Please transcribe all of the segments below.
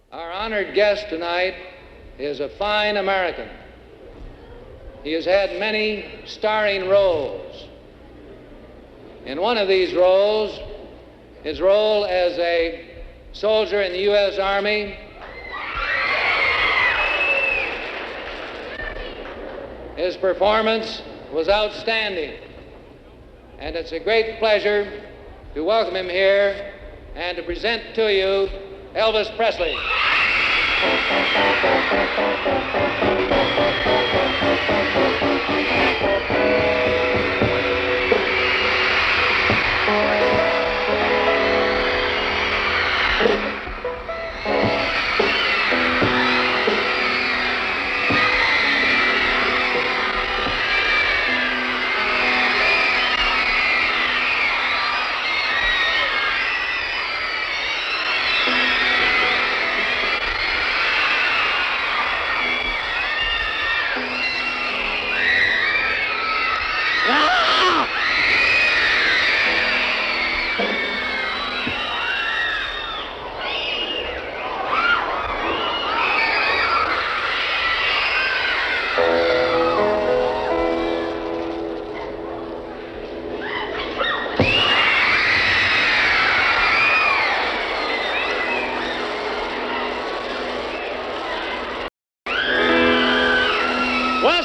Our honored guest tonight is a fine American. He has had many starring roles. In one of these roles, his role as a soldier in the U.S. Army, his performance was outstanding. And it's a great pleasure to welcome him here and to present to you Elvis Presley.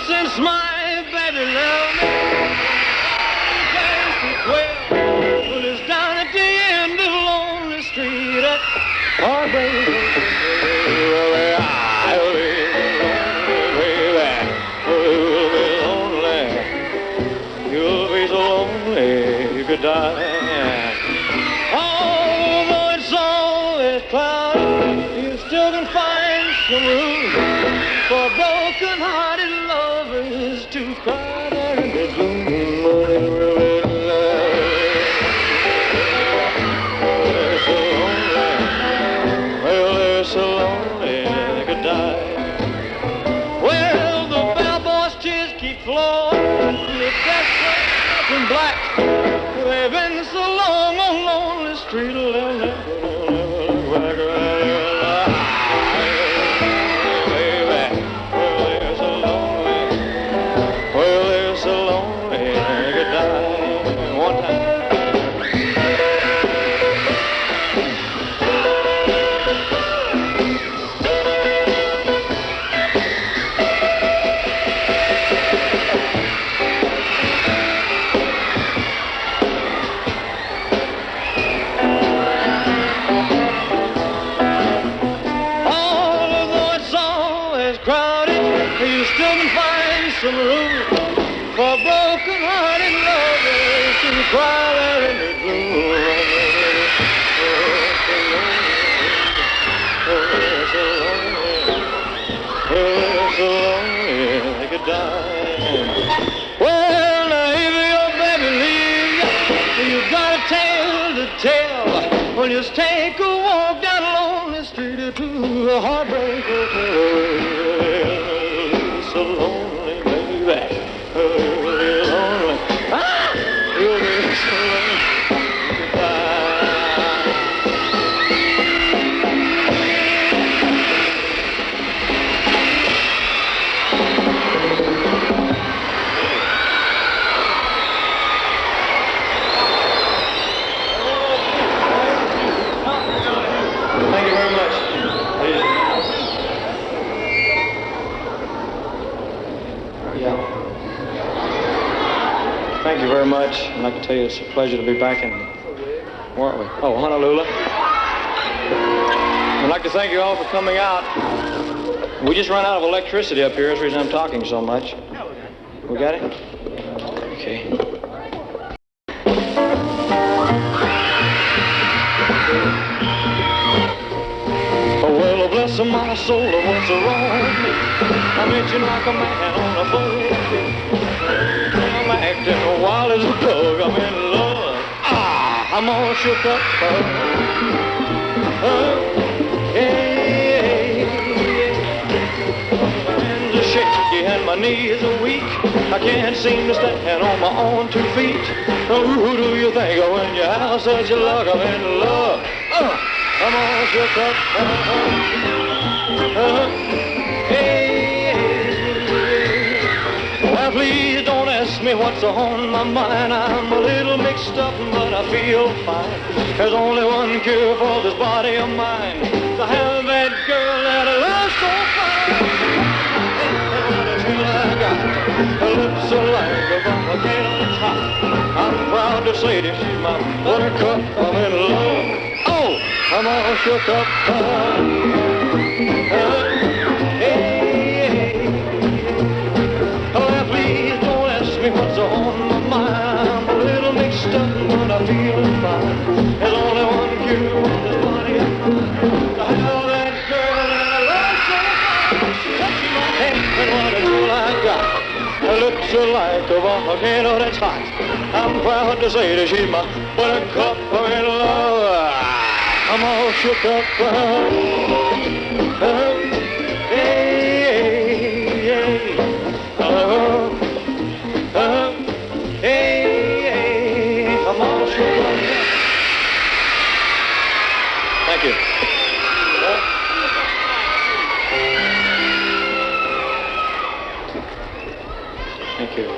Since my baby left me, well, it's down at the end of Lonely Street at Heartbreak Hotel. You'll be so lonely you could die. Although it's always cloudy, you still can find some room for broken-hearted lovers to cry there in the gloom. They're so lonely, well, they're so lonely they could die. Well, the bellboy's tears keep flowing, the desperate and black. They've been so long on Lonely Street, they'll never look back. Some room for broken-hearted lovers to cry there in the gloom. Oh, so lonely, oh, so lonely they could die. Well, now if your baby leaves you got a tale to tell. Well, just take a walk down Lonely Street to the Heartbreak Hotel. So lonely. Thank you very much. I'd like to tell you it's a pleasure to be back in, weren't we? Oh, Honolulu. I'd like to thank you all for coming out. We just run out of electricity up here. That's the reason I'm talking so much. We got it? Okay. Oh, well, bless my soul, what's wrong? I'm itching like a man on a boat. I'm acting wild as a dog. I'm in love. I'm all shook up. Yeah. My hands are shaky and my knees are weak. I can't seem to stand on my own 2 feet. Who do you think when you have such a luck? I'm in love. I'm all shook up. Hey, now please don't ask me what's on my mind. I'm a little mixed up, but I feel fine. There's only one cure for this body of mine, to have that girl that I love so fine. Her lips are like a volcano that's hot. I'm proud to say that she's my buttercup. I'm in love. Oh, I'm all shook up. Hey, oh, now please don't ask me what's on my mind. I'm a little mixed up, but I'm feeling fine. There's only one cure for this body of mine, to have that girl that I love so fine. Touching my hand, and what a jewel I got. Her lips are like a volcano that's hot. I'm proud to say that she's my buttercup. I'm in love. I'm all shook up. I'm all shook up. Thank you. Thank you.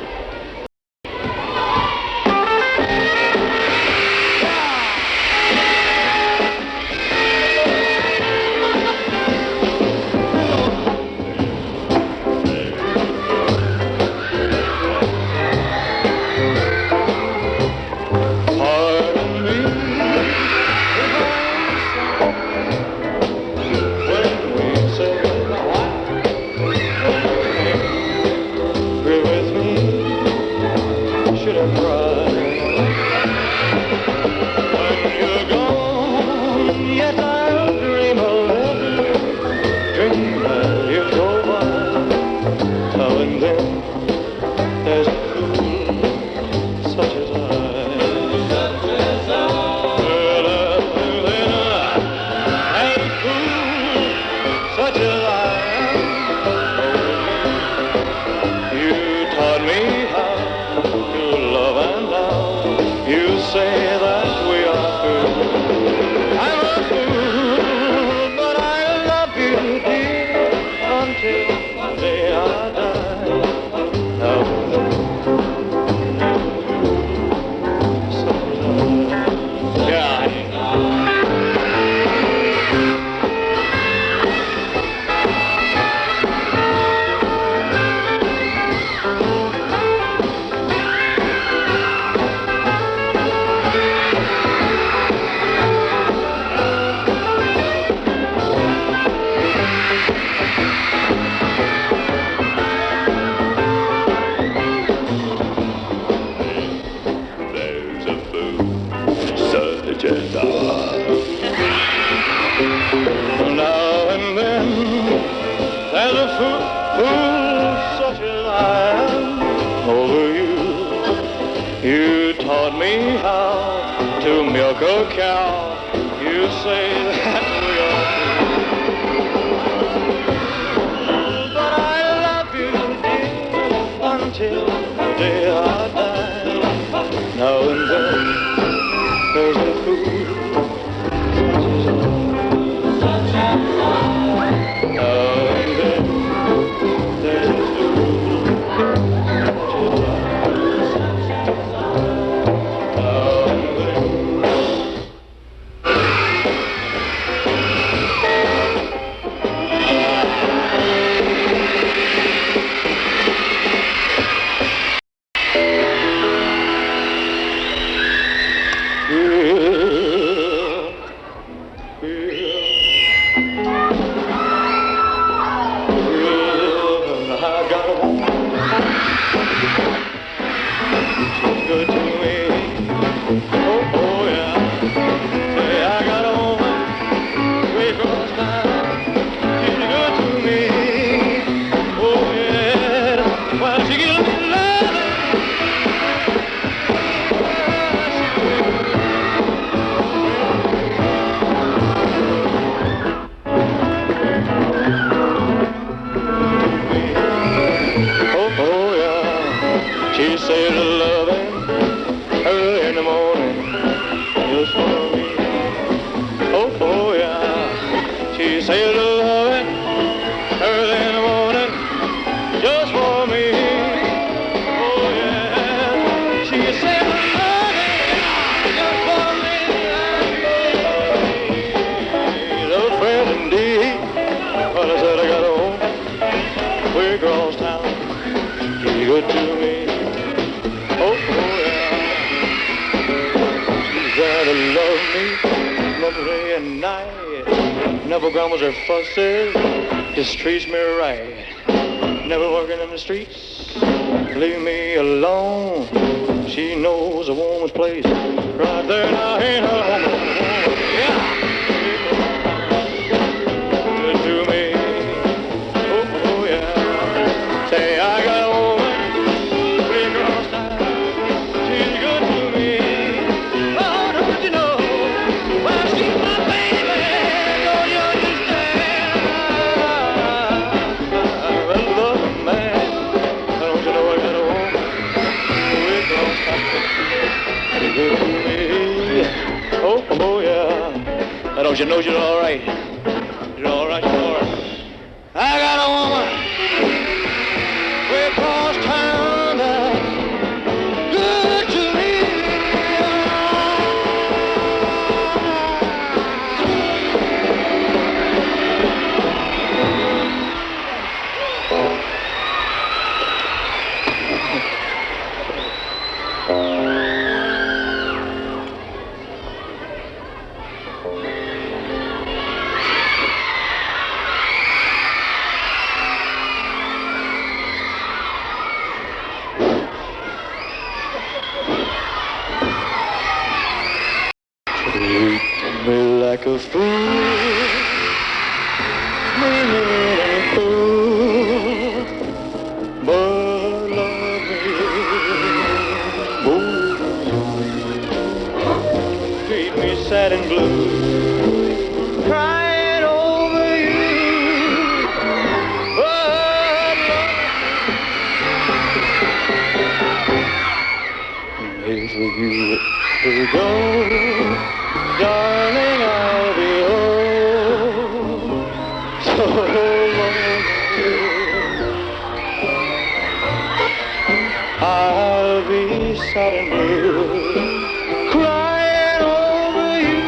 across town. She's good to me. Oh, yeah. She's there to love me, never day and night. Never grumbles or fusses, just treats me right. Never working in the streets, leave me alone. She knows a woman's place, right there now ain't her home. Yeah. Good to me. Oh, yeah. Say I got a woman, way across town. She's good to me. Oh, don't you know? Well, she's my baby. Don't you understand? I love a man. Don't you know I got a woman way across town? She's good to me. Oh, yeah. Now, don't you know you're all right? You're all right, you're all right. I got a woman way across town that's good to me. Treat me like a fool, me a fool, but love me more. Treat me sad and blue, crying over you, but love me. If you will go, darling, I'll be home so long. I'll be sad and blue, crying over you,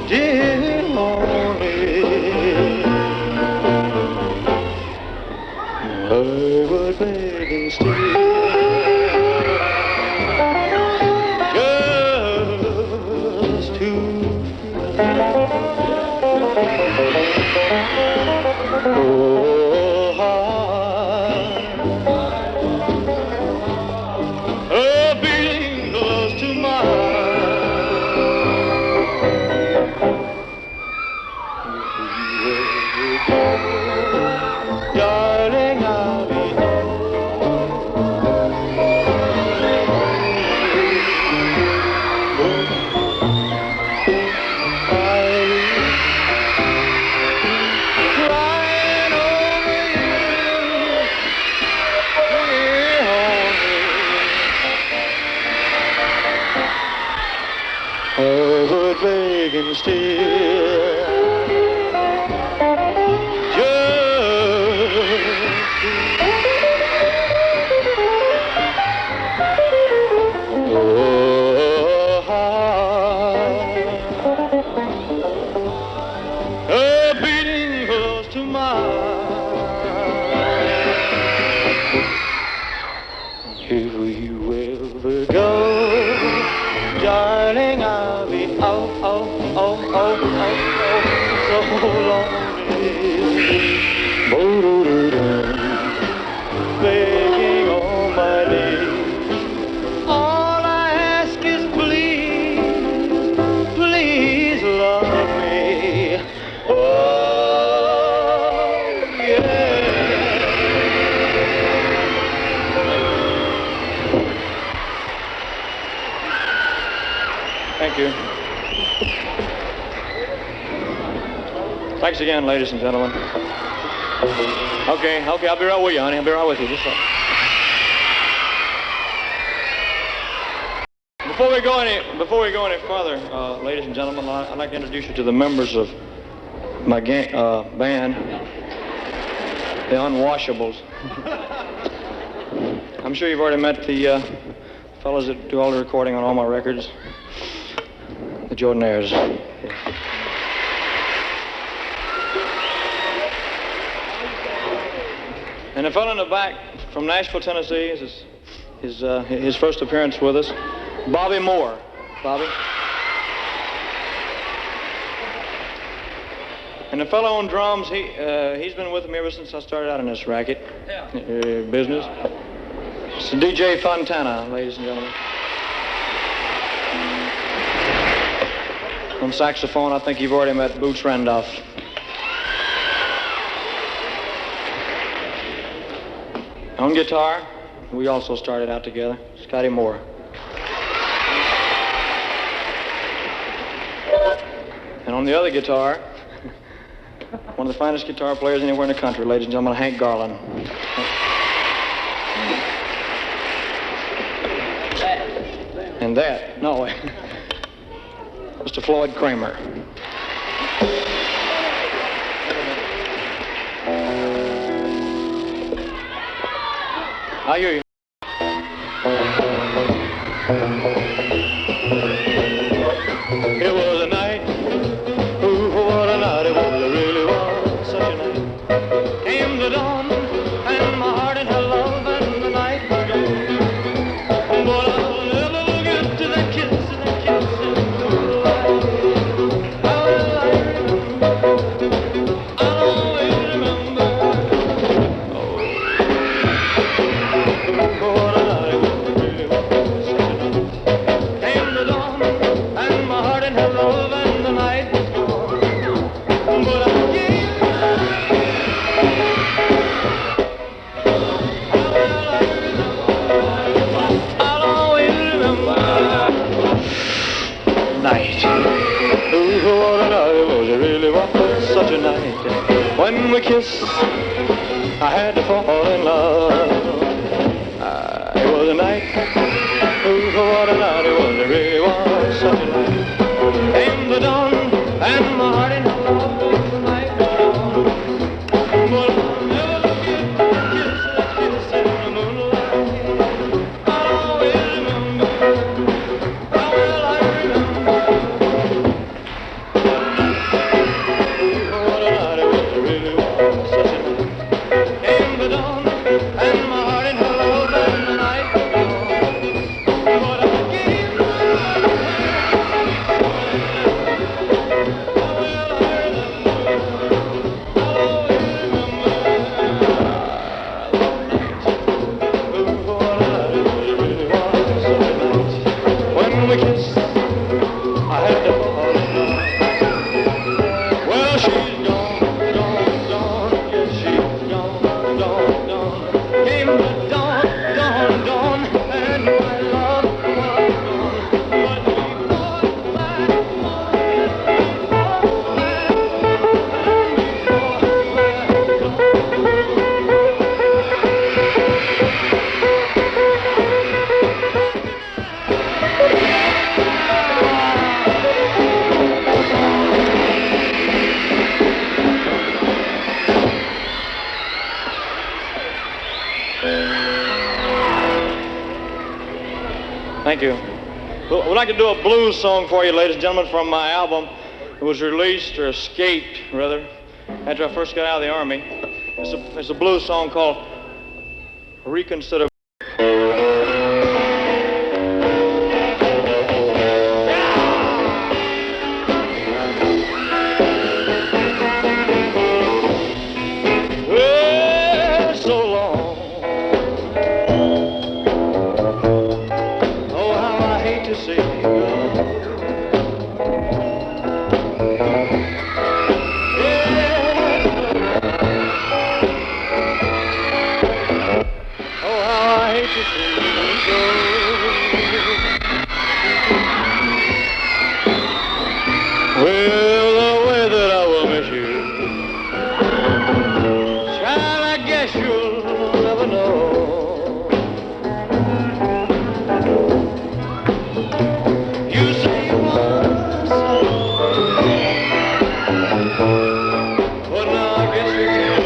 dear only. I would beg and steal. Oh, heart, a beating close to mine. Darling, I'll be and still oh, heart, a beating close to mine. If you ever go, darling, I'll be so lonely, begging on my knees. All I ask is please, please love me. Oh, yeah. Thank you. Thanks again, ladies and gentlemen. Okay, I'll be right with you, honey. I'll be right with you. Just a... Before we go any further, ladies and gentlemen, I'd like to introduce you to the members of my band, the Unwashables. I'm sure you've already met the fellas that do all the recording on all my records, the Jordanaires. Yeah. And the fellow in the back from Nashville, Tennessee, is his first appearance with us, Bobby Moore. Bobby. And the fellow on drums, he's been with me ever since I started out in this racket business. It's DJ Fontana, ladies and gentlemen. On saxophone, I think you've already met Boots Randolph. On guitar, we also started out together, Scotty Moore. And on the other guitar, one of the finest guitar players anywhere in the country, ladies and gentlemen, Hank Garland. And that, no, Mr. Floyd Kramer. I hear you. It was a night, ooh, what a night it was, it really was such a night. Came the dawn, and my heart in her love, and the night was gone. But I'll never forget to that kiss in the moonlight. How will I remember? I'll always remember. Oh, what a night it was, it really was such a night. Came the dawn, and my heart in her love, and the night was gone. But I gave I'll always remember night. Ooh, what a night it was, it really was such a night. When we kissed, I had to fall in love. It was a night, ooh, what a night it was, it really was such a night. Came the dawn, and my heart in her love, the night was gone. But I'll never forget that kiss in the moonlight. I'll always remember, how will I remember? What a night it was, it really was such a night. Came the dawn, and my heart in her love, and the night was gone. But I gave when we kissed, I had to fall in love. Well, she's gone, gone, gone. Yes, she's gone, gone, gone. Came the dawn, dawn, dawn, and my love was gone. But before that, thank you. Well, I'd like to do a blues song for you, ladies and gentlemen, from my album. It was released, or escaped, rather, after I first got out of the Army. It's a blues song called Reconsider. Well, so long. Oh, how I hate to see you go. Oh, how I hate to see you go. Well, the way that I will miss you, child, I guess you'll never know. You say you want some, but now I guess you can't.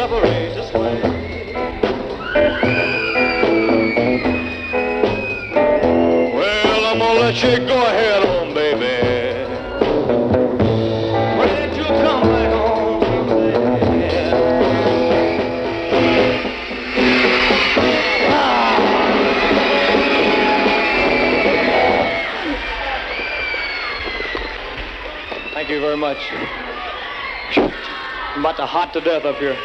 separates us way. Well, I'm gonna let you go ahead on, baby. When did you come back home, baby? Thank you very much. I'm about to hot to death up here.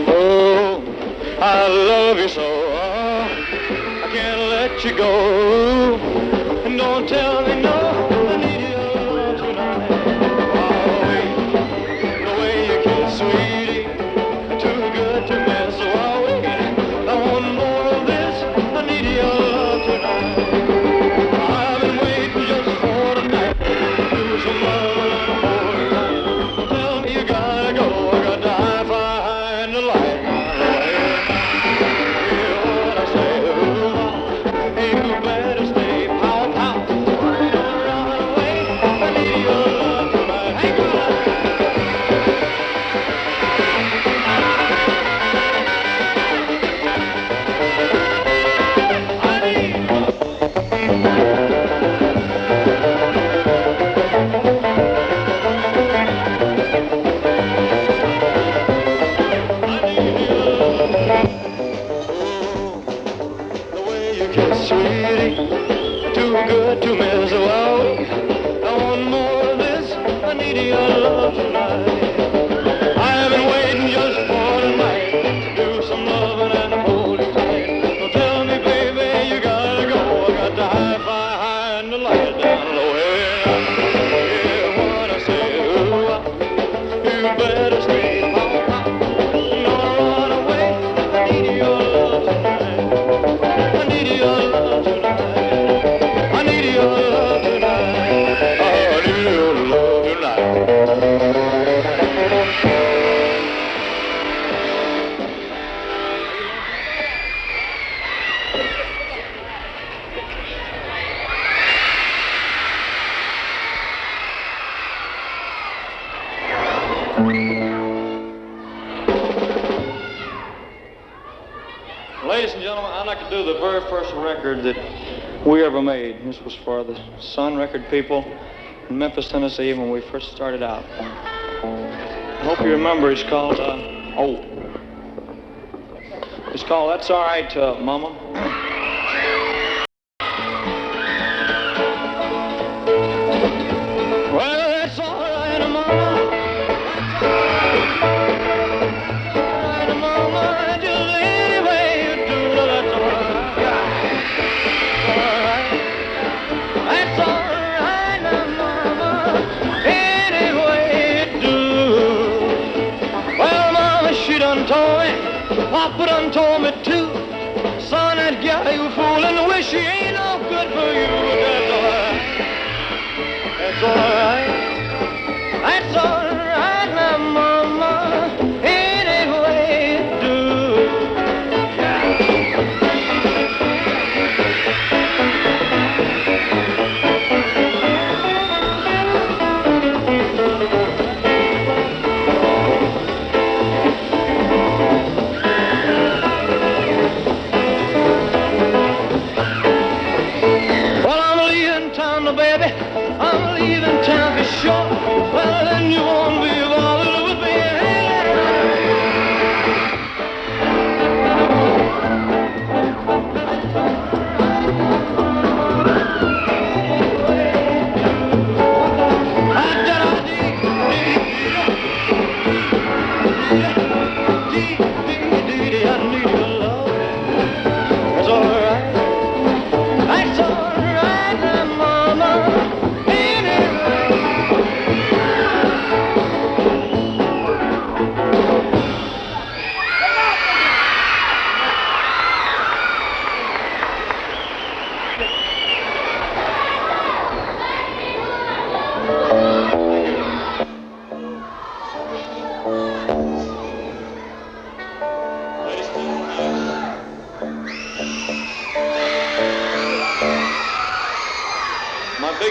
Oh, I love you so. I can't let you go. And don't tell me no, I need you tonight. Oh, wait, the way you kiss, sweetie, too good to miss. Oh, wait, I want more of this. I need your love tonight. I've been waiting just for tonight. Do some love and hold tight. Don't tell me you gotta go. I got to high find the light. Hear what I say. You better stay. Pow, pow. Don't run away. I need your love tonight. Hey, come on. The way you kiss, sweetie, too good to miss. Well, I want more of this. I need your love tonight. I've been waiting just for tonight to do some loving and hold you tight. So tell me, baby, you gotta go. I got to high and the light down low. Hear what I say. You better stay. Don't run away. I need your love tonight. I need your love tonight. I need your love tonight. I need your love tonight. Ladies and gentlemen, I'd like to do the very first record that we ever made. This was for the Sun Record people in Memphis, Tennessee, when we first started out. I hope you remember. It's called, it's called That's All Right, Mama. Well, that's all right, Mama. Papa done told me too. Son, that gal you fooling, wish she ain't no good for you. That's all right. That's all right now, Mama. Any way you do. Well, I'm leaving town, baby. I'm leaving town.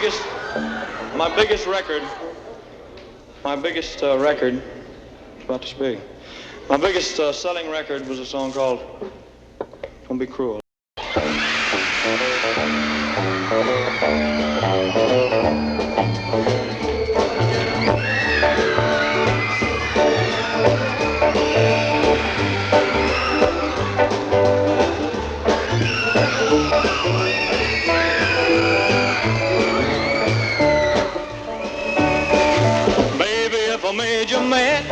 My biggest selling record was a song called Don't Be Cruel. Baby, if I made you mad,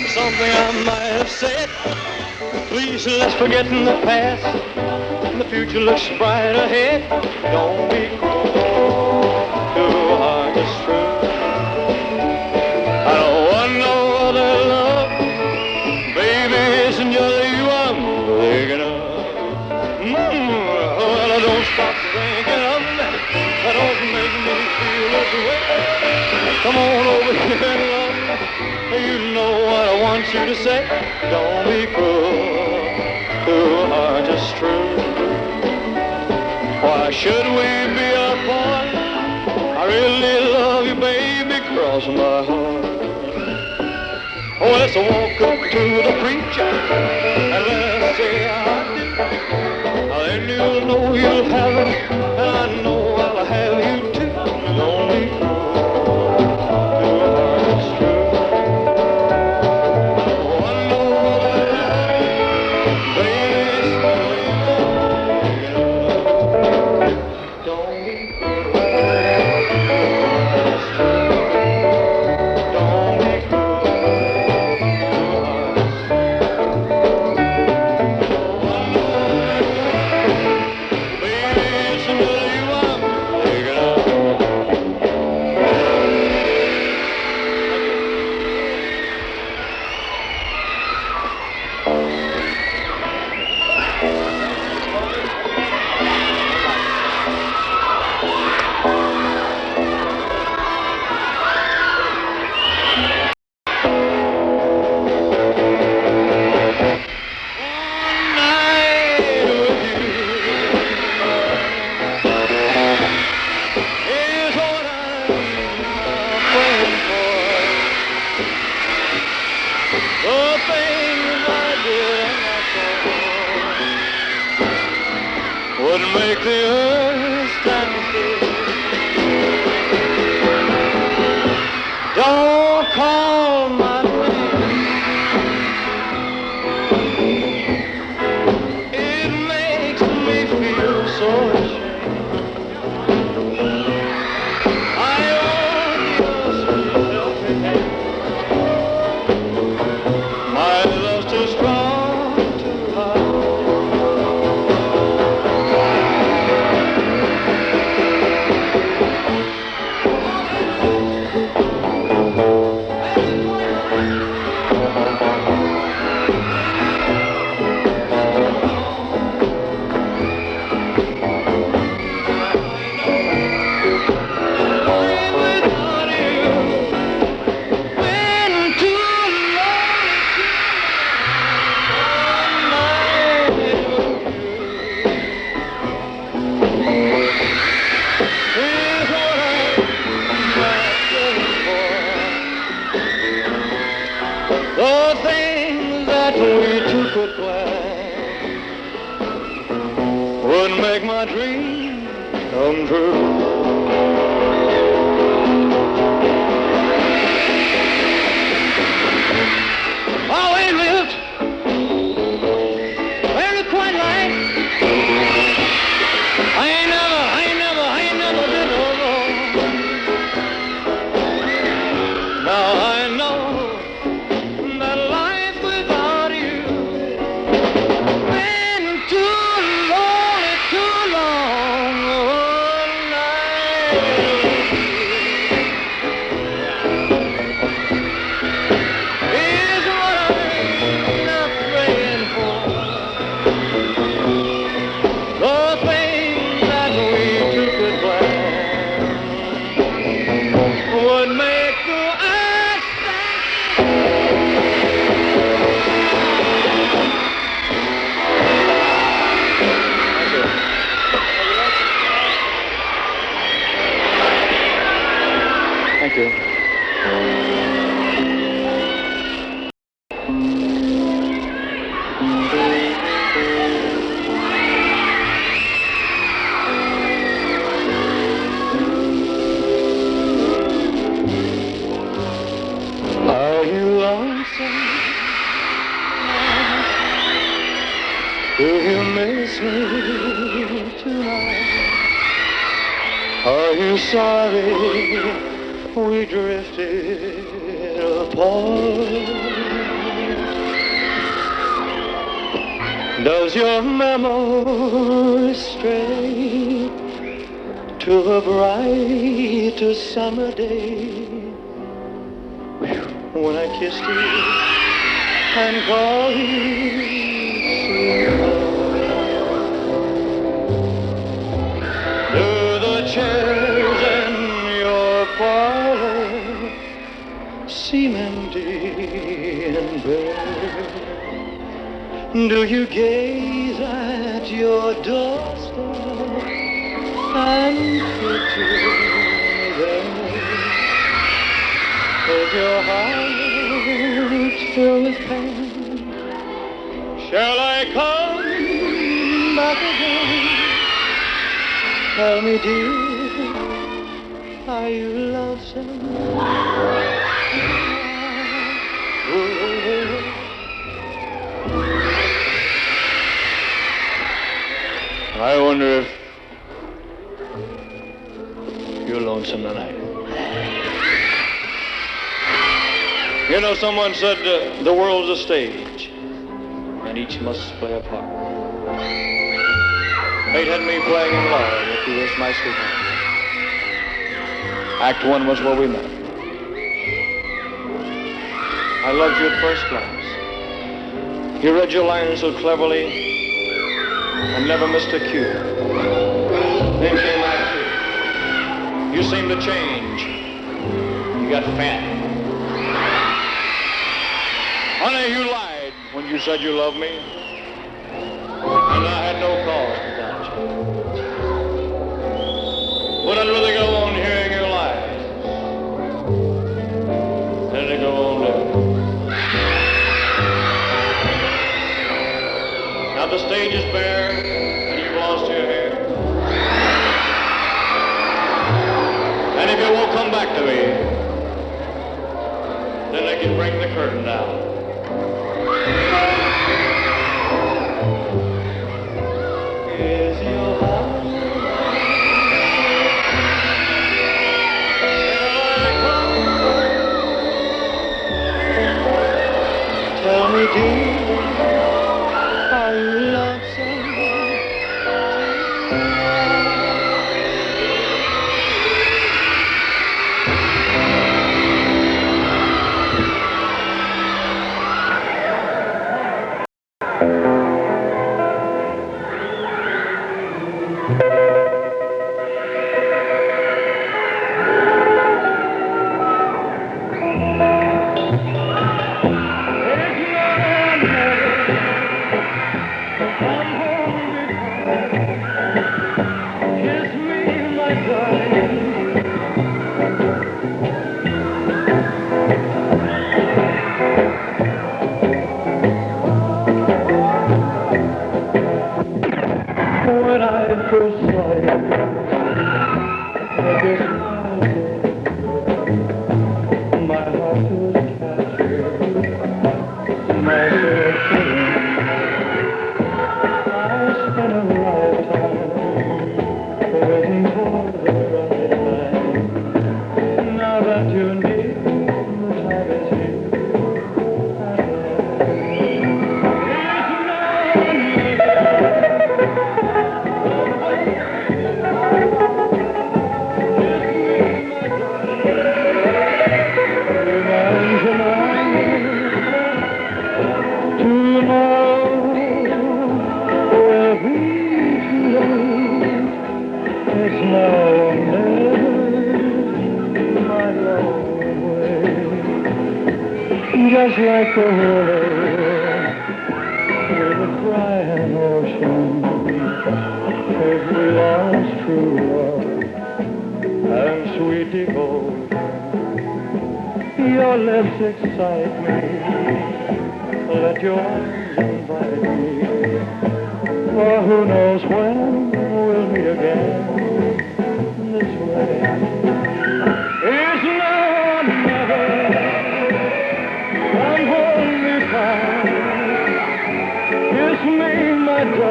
something I might have said, please let's forget in the past. The future looks bright ahead. Don't be cruel to a heart that's true. I don't want no other love. Baby, isn't just you I'm thinking of. Well, I don't stop thinking of me. That don't make me feel this way. Come on over here and love me. You know what I want you to say. Don't be cruel to a heart that's true. Why should we be apart? I really love you, baby, cross my heart. Oh, let's walk up to the preacher and let's say I do. Then you'll know you'll have it, and I know I'll have you too. Don't be cruel to a heart that's true. Oh, I know that baby, don't be cruel to a heart that's true. Don't be cruel to a heart that's make the earth stand still. Don't call my name. It makes me feel so ashamed. I want your sweet helping hand. My love's too strong to hide. Would make my dream come true. Always lived very quiet life. I ain't never did no wrong. Now I know that life without you been too lonely, too long. Oh, you miss me tonight? Are you sorry we drifted apart? Does your memory stray to a bright summer day when I kissed you and called you sweetheart? Do the chairs in your parlor seem empty and bare? Do you gaze at your doorstep and picture me there? Is your heart filled with pain? Shall I come back again? Tell me, dear, are you lonesome? I wonder if you're lonesome tonight. You know, someone said the world's a stage, and each must play a part. Fate had me playing in love with you as my sweetheart. Act one was where we met. I loved you at first glance. You read your lines so cleverly and never missed a cue. Then came Act two. You seemed to change. You got fat. Honey, you lied when you said you loved me. And I had no cause to doubt you. But I'd rather go on hearing your lies than to go on living. Now the stage is bare and you've lost your hair. And if you won't come back to me, then they can bring the curtain down. Is your heart? Tell me, dear, are you lonesome? When I first saw you, my heart was captured, my soul feeling. I spent a lifetime waiting for the right time. Now that you're near, the time is here. Just like the world with a crying ocean, if we lost true love and sweet devotion. Your lips excite me, let your arms invite me, for who knows when we'll meet again this way. It's now or never. Kiss me, my darling.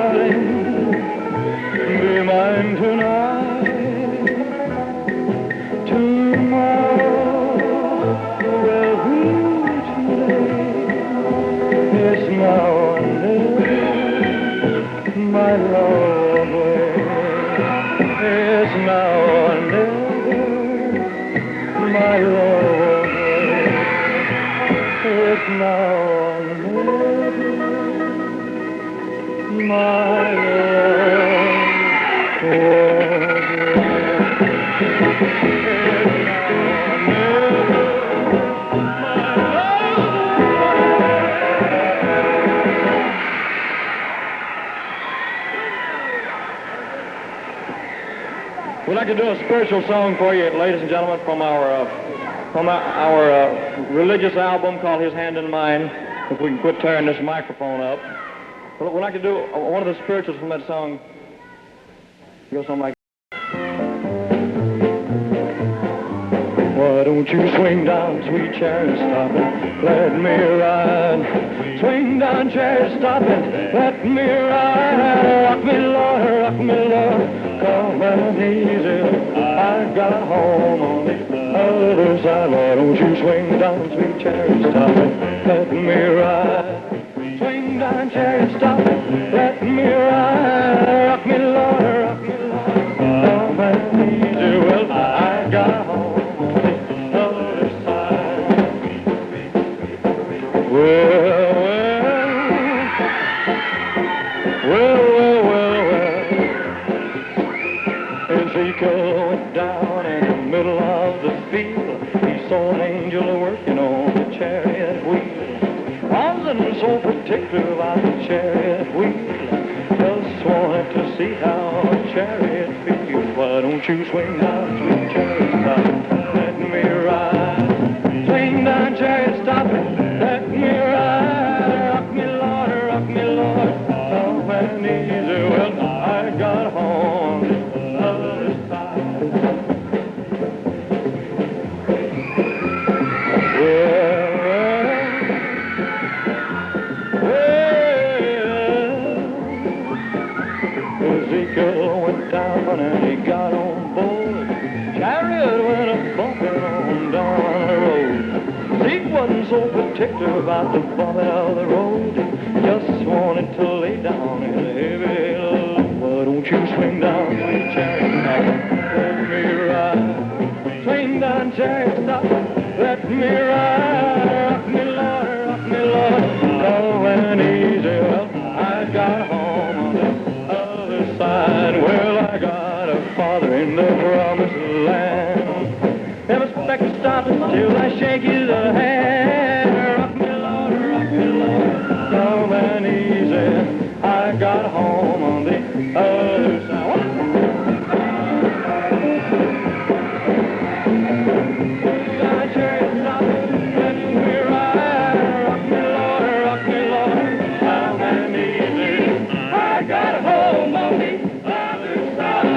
my love away. It's now or never, my love away. It's now or never, my love We'd like to do a spiritual song for you, ladies and gentlemen, from our religious album called His Hand in Mine. If we can quit tearing this microphone up. We'd like to do one of the spirituals from that song. It goes something like, why don't you swing down, sweet chariot, stop it, let me ride. Swing down, chariot, stop it, let me ride. Rock me, Lord, come and easy. I got home on the other side. Why don't you swing down, sweet chariot, stop it, let me ride. Swing down, chariot, stop it, let me ride. Rock me, Lord, come and easy. Well, I got home. Ezekiel went down in the middle of the field. He saw an angel working on the chariot wheel. Wasn't so particular about the chariot wheel. Just wanted to see how a chariot feels. Why don't you swing down, sweet chariot, stop it, let me ride. Swing down, chariot, stop it, let me ride. Rock me, Lord, come and easy. Well, I got home on the other side. Ezekiel went down and he got on board. Chariot went a-bumping on down the road. Zeke wasn't so particular about the bumping of the road. Just wanted to lay down in a heavy load. Why don't you swing down, sweet chariot, stop it, let me ride. Swing down, chariot, stop it, let me ride. Rock me, Lord, come and easy. Well, I got home on the other side. Well, I got a father in the promised land. Never expect to stop until I shake his hand. Rock me, Lord, come and easy. I got home on the other side. Chariot, stop it, let me ride. Rock me, Lord, come and easy. I got home on the other side.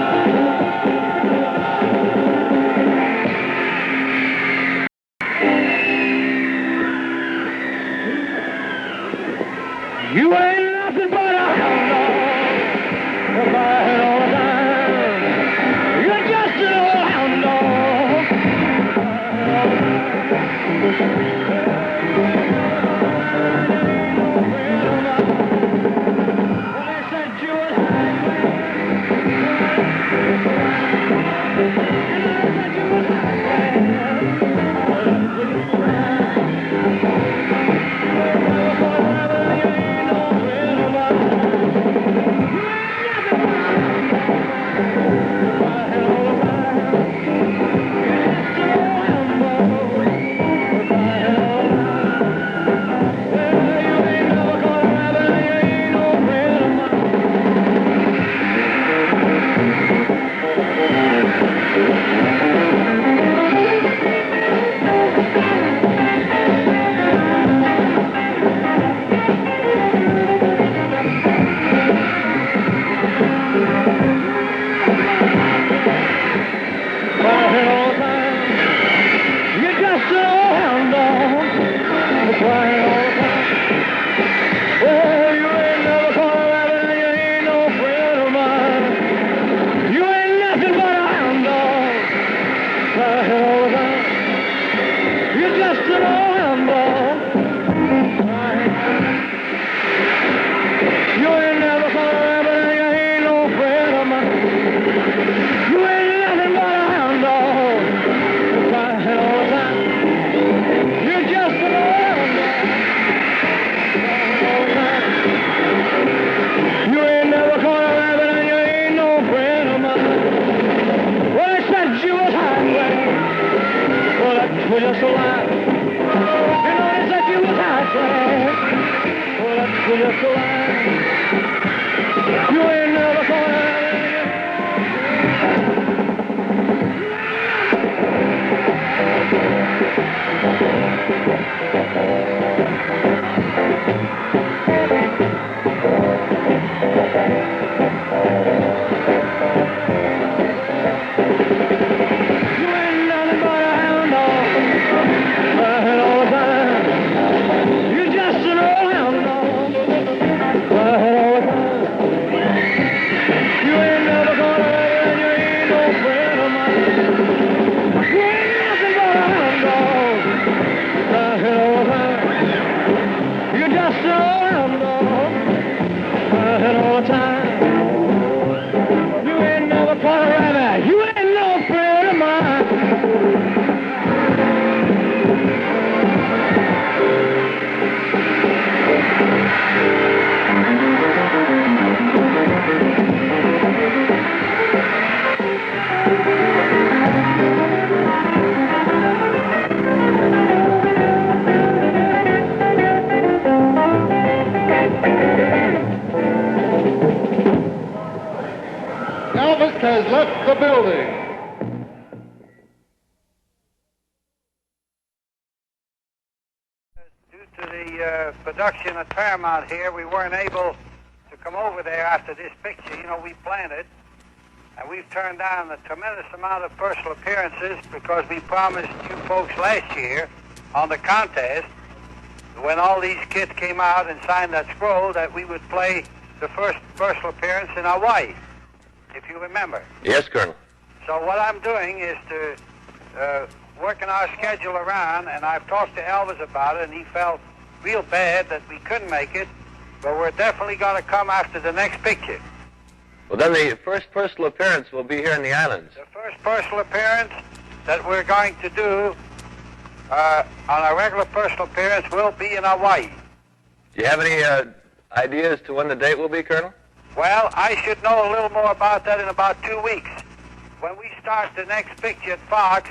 You ain't nothing but a hound dog. If I had only more time. You ain't never caught a rabbit. You ain't no friend of mine. Elvis has left the building. Due to the production at Paramount here, we weren't able to come over there after this picture. You know, we planned it, and we've turned down a tremendous amount of personal appearances because we promised you folks last year on the contest, when all these kids came out and signed that scroll, that we would play the first personal appearance in Hawaii, if you remember. Yes, Colonel. So what I'm doing is to working our schedule around, and I've talked to Elvis about it, and he felt real bad that we couldn't make it, but we're definitely going to come after the next picture. Well, then the first personal appearance will be here in the islands. The first personal appearance that we're going to do on a regular personal appearance will be in Hawaii. Do you have any idea as to when the date will be, Colonel? Well, I should know a little more about that in about 2 weeks. When we start the next picture at Fox,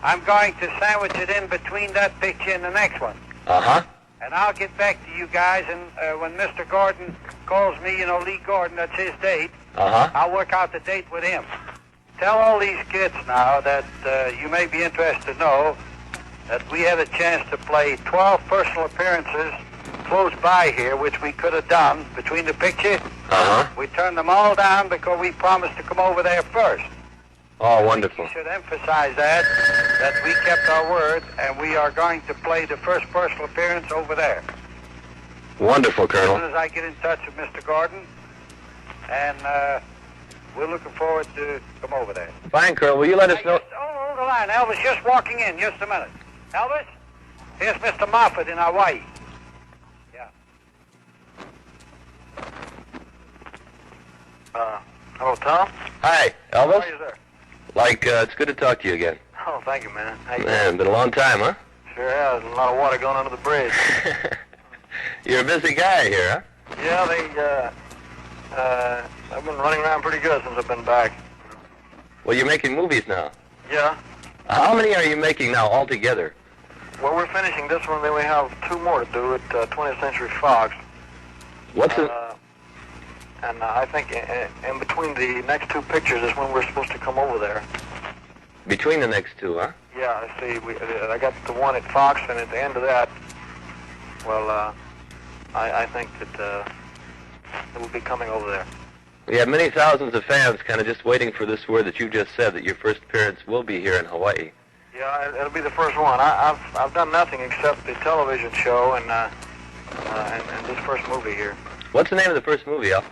I'm going to sandwich it in between that picture and the next one. Uh-huh. And I'll get back to you guys, and when Mr. Gordon calls me, you know, Lee Gordon, that's his date, I'll work out the date with him. Tell all these kids now that you may be interested to know that we had a chance to play 12 personal appearances close by here, which we could have done between the picture. We turned them all down because we promised to come over there first. Oh, wonderful. You should emphasize that we kept our word, and we are going to play the first personal appearance over there. Wonderful, Colonel. As soon as I get in touch with Mr. Gordon, and we're looking forward to come over there. Fine, Colonel. Will you let us know? Hold the line. Elvis just walking in. Just a minute. Elvis? Here's Mr. Moffatt in Hawaii. Yeah. Hello, Tom. Hi, Elvis. How are you, sir? It's good to talk to you again. Oh, thank you, man. How you Man, been a long time, huh? Sure has. A lot of water going under the bridge. You're a busy guy here, huh? Yeah, I've been running around pretty good since I've been back. Well, you're making movies now. Yeah. How many are you making now altogether? Well, we're finishing this one, then we have 2 more to do at 20th Century Fox. What's it? And I think in between the next 2 pictures is when we're supposed to come over there. Between the next 2, huh? Yeah, I see. I got the one at Fox, and at the end of that, well, I think that it will be coming over there. We have many thousands of fans kind of just waiting for this word that you just said, that your first appearance will be here in Hawaii. Yeah, it'll be the first one. I've done nothing except the television show and this first movie here. What's the name of the first movie, Al?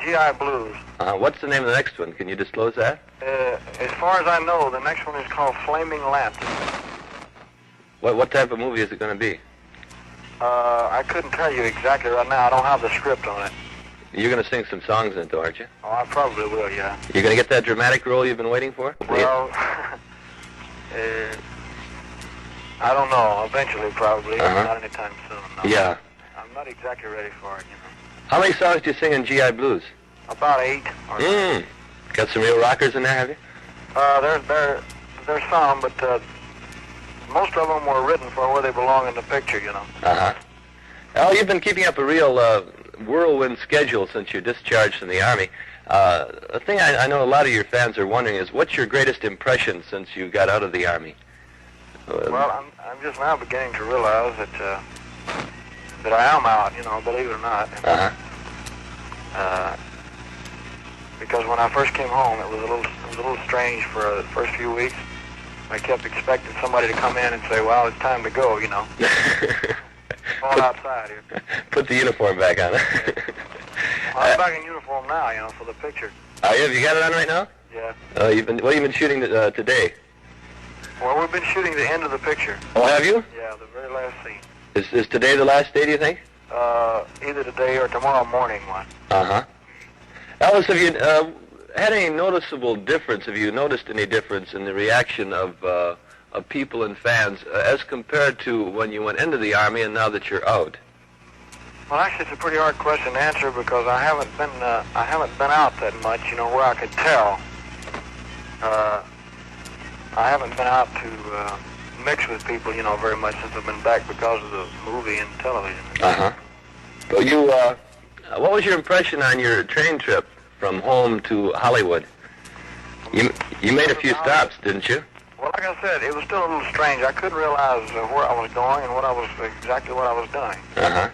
GI Blues. What's the name of the next one? Can you disclose that? As far as I know, the next one is called Flaming Lent. What type of movie is it going to be? I couldn't tell you exactly right now. I don't have the script on it. You're going to sing some songs in it, though, aren't you? Oh, I probably will, yeah. You're going to get that dramatic role you've been waiting for? Well, I don't know. Eventually, probably. Not anytime soon. No. Yeah. I'm not exactly ready for it, you know. How many songs do you sing in GI Blues? About 8. Or Got some real rockers in there, have you? There's some, but most of them were written for where they belong in the picture, you know. Al, you've been keeping up a real whirlwind schedule since you discharged from the Army. The thing I know a lot of your fans are wondering is, what's your greatest impression since you got out of the Army? Well, I'm just now beginning to realize that I am out, you know, believe it or not. Because when I first came home, it was a little strange for the first few weeks. I kept expecting somebody to come in and say, "Well, it's time to go," you know. All outside here. Put the uniform back on. Well, I'm back in uniform now, you know, for the picture. Are you? Have you got it on right now? Yeah. What have you been shooting today? Well, we've been shooting the end of the picture. Oh, have you? Yeah, the very last scene. Is today the last day, do you think? Either today or tomorrow morning one. Elvis, have you had any noticeable difference? Have you noticed any difference in the reaction of people and fans as compared to when you went into the Army and now that you're out? Well, actually, it's a pretty hard question to answer because I haven't been out that much, you know, where I could tell. I haven't been out to mix with people, you know, very much since I've been back because of the movie and television. Uh-huh. Well, you, what was your impression on your train trip from home to Hollywood? You made a few stops, didn't you? Well, like I said, it was still a little strange. I couldn't realize where I was going and exactly what I was doing. Uh-huh.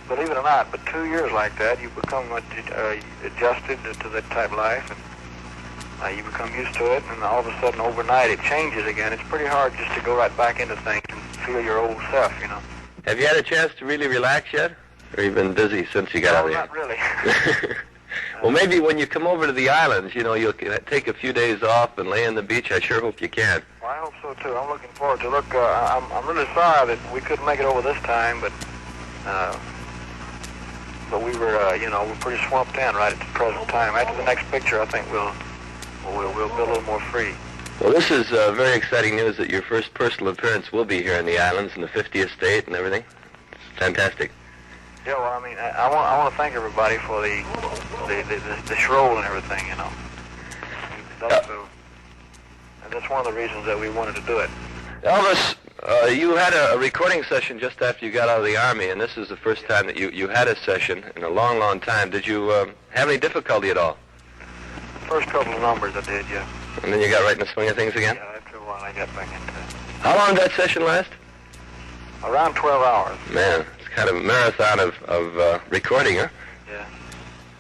Believe it or not, but 2 years like that, you become adjusted to that type of life, and you become used to it, and all of a sudden, overnight, it changes again. It's pretty hard just to go right back into things and feel your old self, you know. Have you had a chance to really relax yet? Or you've been busy since you got out of Not really. Well, maybe when you come over to the islands, you know, you'll take a few days off and lay on the beach. I sure hope you can. Well, I hope so, too. I'm looking forward to it. Look, I'm really sorry that we couldn't make it over this time, but we were, you know, we're pretty swamped in right at the present time. After the next picture, I think we'll be a little more free. Well, this is very exciting news that your first personal appearance will be here in the islands in the 50th state and everything. It's fantastic. Yeah, well, I mean, I want to thank everybody for the stroll and everything, you know. That's one of the reasons that we wanted to do it. Elvis, you had a recording session just after you got out of the Army, and this is the first time that you had a session in a long, long time. Did you have any difficulty at all? First couple of numbers I did, yeah. And then you got right in the swing of things again? Yeah, after a while I got back into it. How long did that session last? Around 12 hours. Man, it's kind of a marathon of recording, huh? Yeah.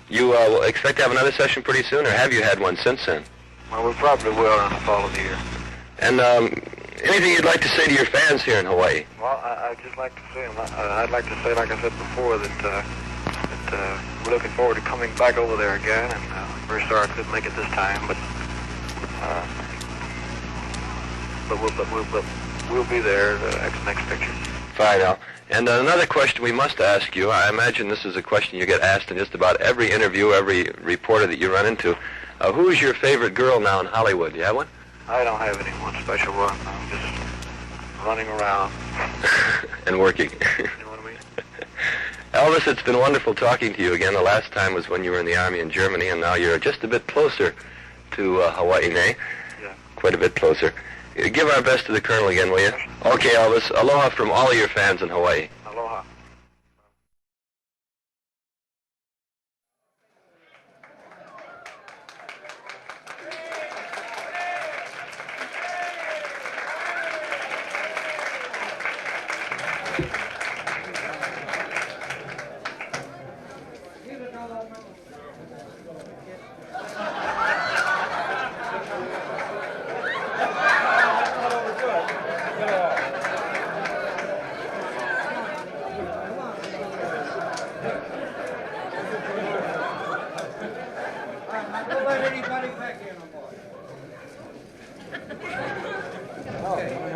You expect to have another session pretty soon, or have you had one since then? Well, we probably will in the fall of the year. And anything you'd like to say to your fans here in Hawaii? Well, I'd just like to say, I'd like to say, like I said before, that we're looking forward to coming back over there again, and very sorry I couldn't make it this time, but we'll be there next picture. Fine, Al. And another question we must ask you, I imagine this is a question you get asked in just about every interview, every reporter that you run into. Who is your favorite girl now in Hollywood? Do you have one? I don't have any one special one. I'm just running around. And working. You know what I mean? Elvis, it's been wonderful talking to you again. The last time was when you were in the Army in Germany, and now you're just a bit closer to Hawaii, eh? Yeah. Quite a bit closer. Give our best to the Colonel again, will you? Okay, Elvis. Aloha from all of your fans in Hawaii. Aloha.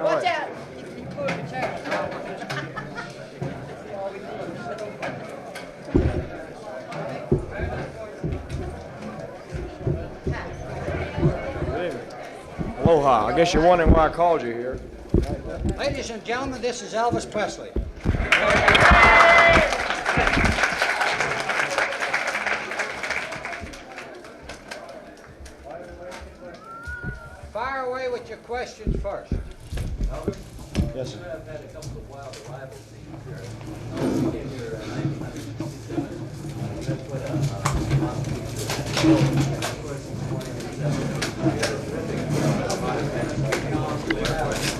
Watch out! Aloha. I guess you're wondering why I called you here. Ladies and gentlemen, this is Elvis Presley. Fire away with your questions first. Elvis? Yes, sir. I've had a couple of wild arrival scenes here. We came here in 1967. That's what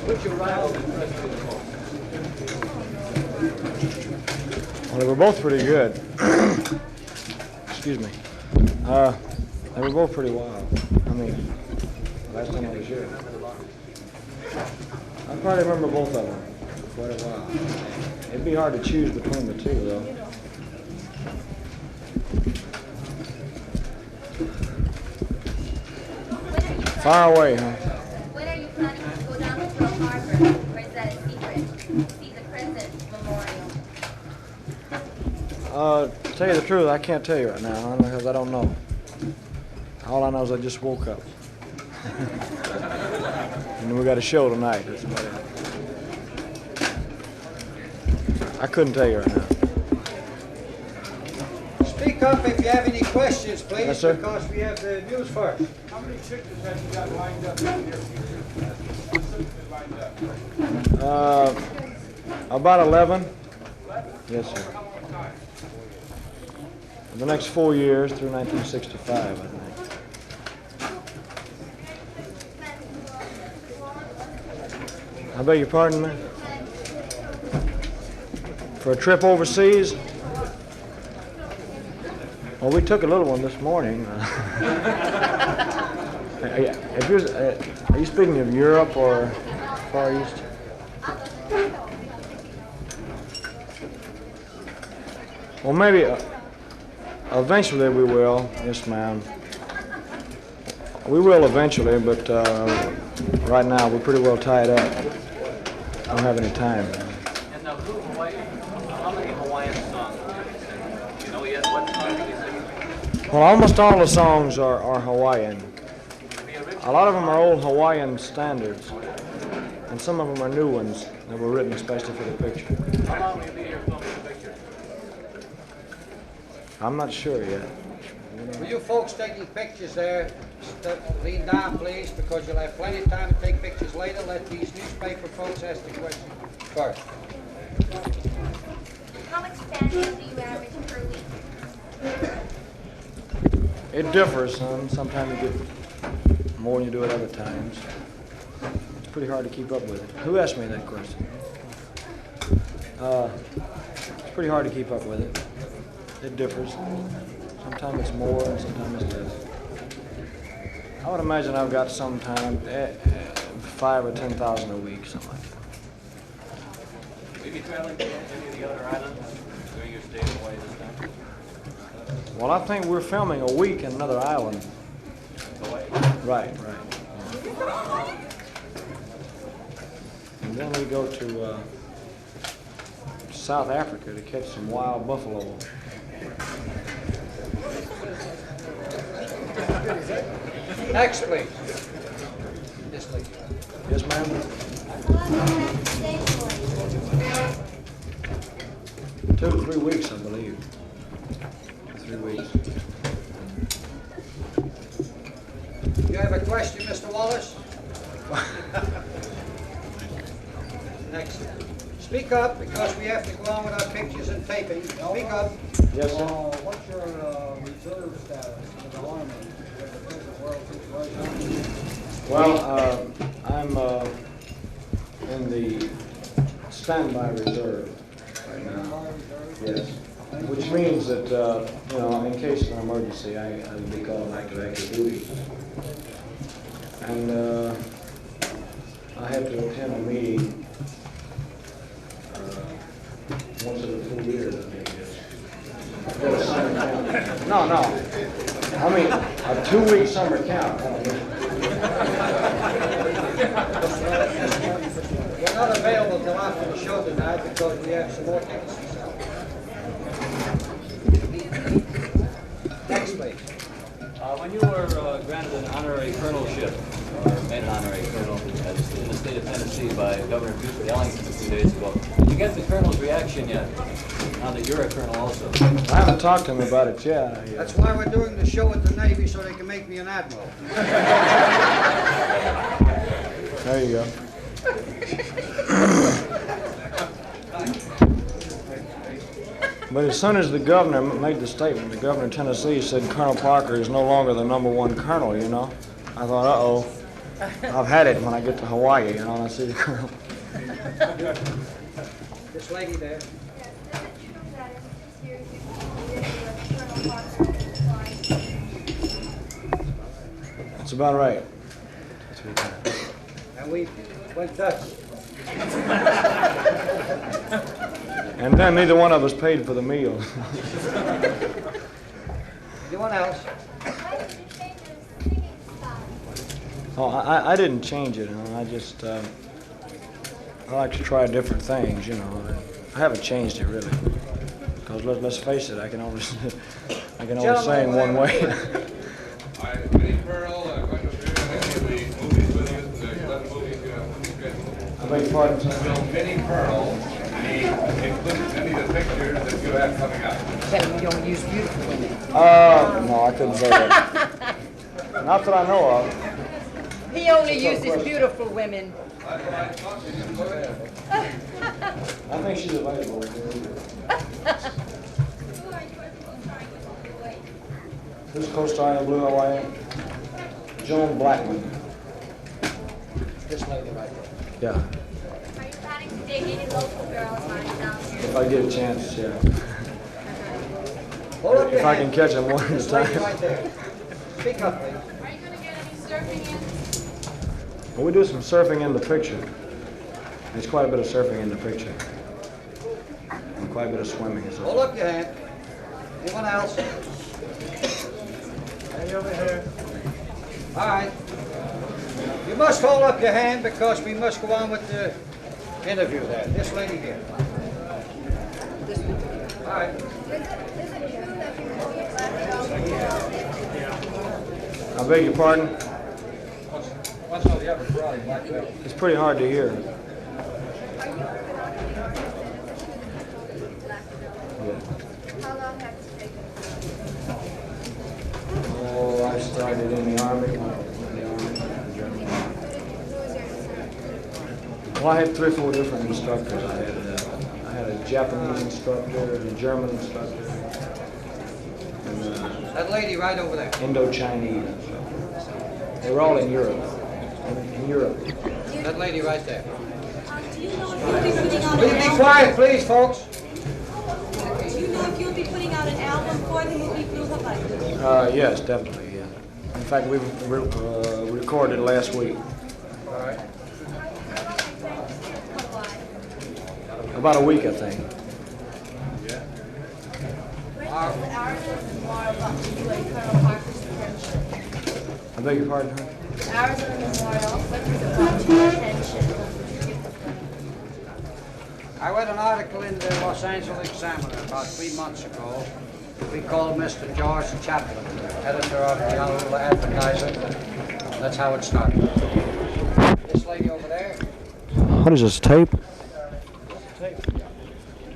Which arrival impressed you the most? Well, they were both pretty good. Excuse me. They were both pretty wild. I mean, last time I was here. I probably remember both of them for quite a while. It'd be hard to choose between the two, though. Fire away, huh? When are you planning to go down to Pearl Harbor, or is that a secret? See the President's Memorial. To tell you the truth, I can't tell you right now because I don't know. All I know is I just woke up. And we got a show tonight. That's about it. I couldn't tell you right now. Speak up if you have any questions, please, Yes, sir. because we have the news first. How many pictures have you got lined up in the near future? Lined up? About 11. Yes, sir. For the next 4 years through 1965, I think. I beg your pardon, man? For a trip overseas? Well, we took a little one this morning. Are you speaking of Europe or Far East? Well, maybe eventually we will. Yes, ma'am. We will eventually, but right now we're pretty well tied up. Don't have any time. And now, how many Hawaiian songs do you know yet? What songs do you sing? Well, almost all the songs are Hawaiian. A lot of them are old Hawaiian standards, and some of them are new ones that were written especially for the picture. How long will you be here filming the picture? I'm not sure yet. For you folks taking pictures there, lean down, please, because you'll have plenty of time to take pictures later. Let these newspaper folks ask the question first. How much fan mail do you average per week? It differs, son. Sometimes you get more than you do at other times. It's pretty hard to keep up with it. Who asked me that question? It's pretty hard to keep up with it. It differs. Sometimes it's more and sometimes it's less. I would imagine I've got sometime 5,000 or 10,000 a week, something like that. Will you be traveling to any of the other islands during your stay in Hawaii this time? Well, I think we're filming a week in another island. Hawaii? Right. And then we go to South Africa to catch some wild buffalo. Next, please. This lady. Yes, ma'am? 2 to 3 weeks, I believe. 2 to 3 weeks. You have a question, Mr. Wallace? Next. Speak up, because we have to go on with our pictures and taping. Speak up. Yes, sir. What's your reserve status in the Army with the present world situation? Well, I'm in the standby reserve right now. Yes. Which means that, in case of an emergency, I'll be called back to active duty. And I have to attend a meeting once every 2 years, I think it is. No. I mean, a 2-week summer camp. We're not available till after the show tonight because we have some more tickets to sell. Next, please. When you were granted an honorary colonelship, or made an honorary colonel in the state of Tennessee by Governor Buford Ellington a few days ago, did you get the colonel's reaction yet? Now that you're a colonel also. I haven't talked to him about it yet. That's why we're doing the show with the Navy, so they can make me an admiral. There you go. But as soon as the governor made the statement, the governor of Tennessee said Colonel Parker is no longer the #1 colonel, you know. I thought, uh-oh, I've had it when I get to Hawaii, you know, and I see the colonel. This lady there. That's about right. And we went Dutch. And then neither one of us paid for the meal. Anyone else? Oh, I didn't change it. I just, I like to try different things, you know. I haven't changed it really. Because let's face it, I can only sing one way. Minnie Pearl, went to any of the movies with you, the 11 movies you have. I beg your pardon, sir? Will Minnie Pearl include any of the pictures that you have coming up? Tell him you don't use beautiful women. No, I couldn't say that. Not that I know of. He only uses beautiful women. I think she's available. Who's co-starring in Blue Hawaii? Joan Blackman. This lady right Yeah. Are you planning to date any local girls on down here? If I get a chance, yeah. there. Hold up your If I can hand. catch them one at a This lady time. right there. Speak up, please. Are you going to get any surfing in? Well, we do some surfing in the picture. There's quite a bit of surfing in the picture. And quite a bit of swimming as well. Hold up your hand. Anyone else? Hey, over here. All right. You must hold up your hand because we must go on with the interview there. This lady here. All right. Is it true that you will get black I beg your pardon? What's all the other variety, black belt? It's pretty hard to hear. Are you working on the black belt? How long have you taken? Oh, I started in the Army. Well, I had 3 or 4 different instructors. I had a Japanese instructor, a German instructor, and That lady right over there. Indo-Chinese. They were all in Europe. In Europe. That lady right there. Do you know if you'll be putting out Please an be album? quiet, please, folks. Do you know if you'll be putting out an album for the movie Blue Hawaii? Yes, definitely, yeah. In fact, we recorded last week. All right. About a week, I think. Hours of memorial about you and Colonel Parker's attention. I beg your pardon, huh? Hours of the memorial, what was it brought to your attention? I read an article in the Los Angeles Examiner about 3 months ago. We called Mr. George Chaplin, editor of the Honolulu Advertiser. That's how it started. This lady over there. What is this, tape?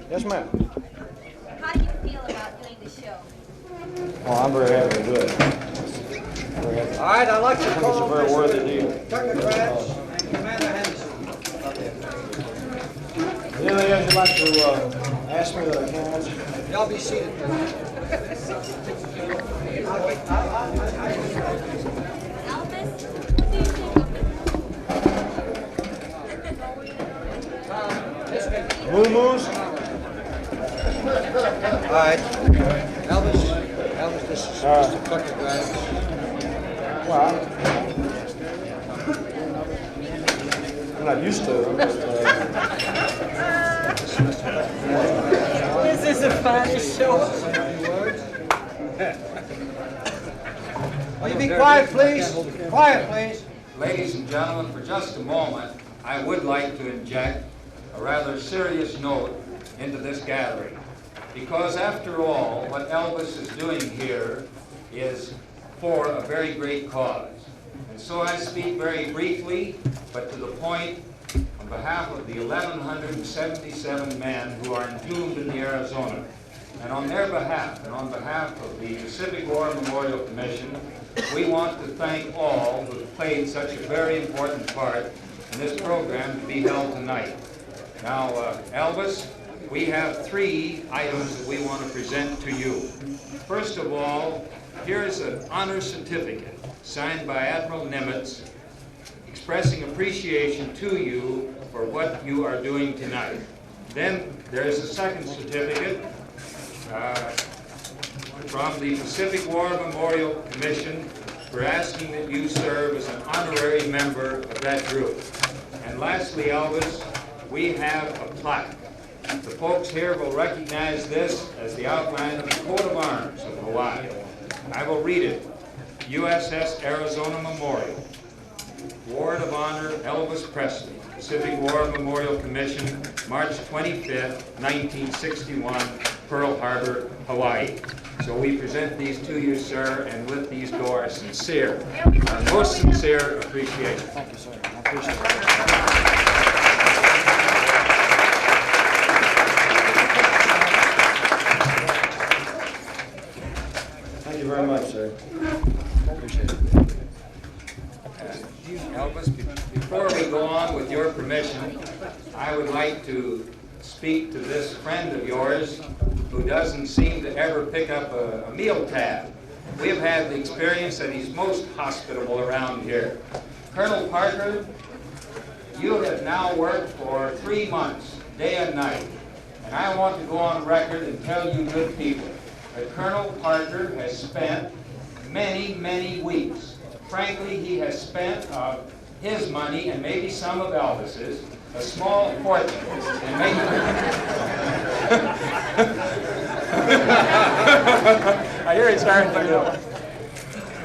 Yes, ma'am. How do you feel about doing the show? Oh, I'm very happy to do it. Very happy. All right, I'd like to I think it's call a very worthy deal. Tucker Kratz and Commander Henderson. Anything else you'd like to ask me that I can't answer? Y'all be seated, please. Elvis, what do you think of Moo-moos? All right. Elvis, this is Mr. Tucker Kratz. Well, I'm not used to it. This is the finest show. Will you be quiet, please? Quiet, please. Ladies and gentlemen, for just a moment, I would like to inject a rather serious note into this gathering. Because after all, what Elvis is doing here is for a very great cause. And so I speak very briefly, but to the point, on behalf of the 1,177 men who are entombed in the Arizona. And on their behalf, and on behalf of the Pacific War Memorial Commission, we want to thank all who have played such a very important part in this program to be held tonight. Now, Elvis, we have 3 items that we want to present to you. First of all, here's an honor certificate signed by Admiral Nimitz expressing appreciation to you for what you are doing tonight. Then there's a second certificate from the Pacific War Memorial Commission for asking that you serve as an honorary member of that group. And lastly, Elvis, we have a plaque. The folks here will recognize this as the outline of the coat of arms of Hawaii. I will read it. USS Arizona Memorial. Ward of Honor, Elvis Presley, Pacific War Memorial Commission, March 25th, 1961, Pearl Harbor, Hawaii. So we present these to you, sir, and with these go our sincere, our most sincere appreciation. Thank you, sir. I appreciate it. Thank you very much, sir. Appreciate it. Elvis, before we go on, with your permission, I would like to speak to this friend of yours who doesn't seem to ever pick up a meal tab. We have had the experience that he's most hospitable around here. Colonel Parker, you have now worked for 3 months, day and night, and I want to go on record and tell you good people that Colonel Parker has spent many, many weeks. Frankly, he has spent his money, and maybe some of Elvis's, a small fortune, and maybe... I hear he's starting to go.